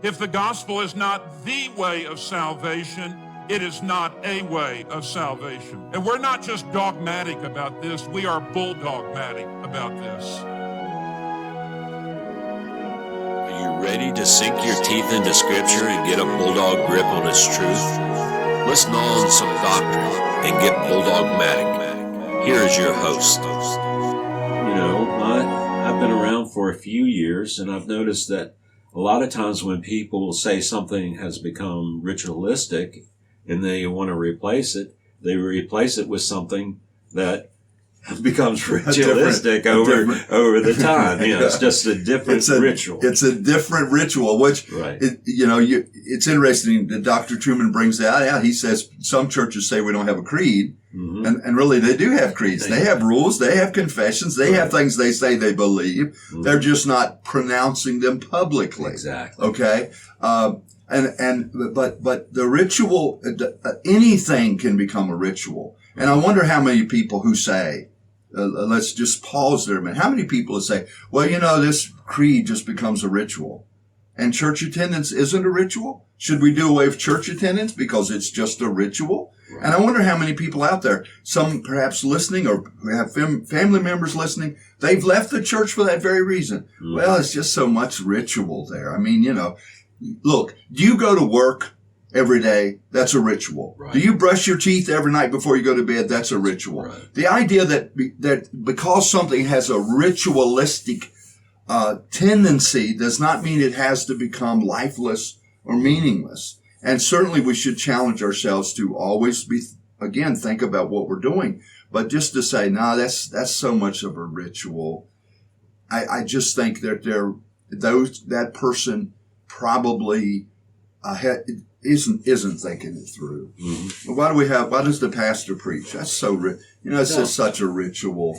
If the gospel is not the way of salvation, it is not a way of salvation. And we're not just dogmatic about this, we are bulldogmatic about this. Are you ready to sink your teeth into Scripture and get a bulldog grip on its truth? Let's gnaw on some doctrine and get bulldogmatic. Here is your host. I've been around for a few years, and I've noticed that a lot of times when people say something has become ritualistic and they want to replace it, they replace it with something that becomes ritualistic over the time. It's just a different ritual. It's a different ritual, which, right. It's interesting that Dr. Truman brings that out. He says some churches say we don't have a creed, and really they do have creeds. They have rules, they have confessions, they have things they say they believe. They're just not pronouncing them publicly. Exactly. Okay? But the ritual, anything can become a ritual. And I wonder how many people who say, let's just pause there a minute. How many people would say, well, this creed just becomes a ritual, and church attendance isn't a ritual? Should we do away with church attendance because it's just a ritual? Right. And I wonder how many people out there, some perhaps listening or who have family members listening, they've left the church for that very reason. Well, it's just so much ritual there. I mean, look, do you go to work every day? That's a ritual. Right. Do you brush your teeth every night before you go to bed? That's a ritual. Right. The idea that because something has a ritualistic tendency does not mean it has to become lifeless or meaningless. And certainly we should challenge ourselves to always think about what we're doing. But just to say, that's so much of a ritual. I just think that that person probably isn't thinking it through. Why does the pastor preach? That's so it's just such a ritual.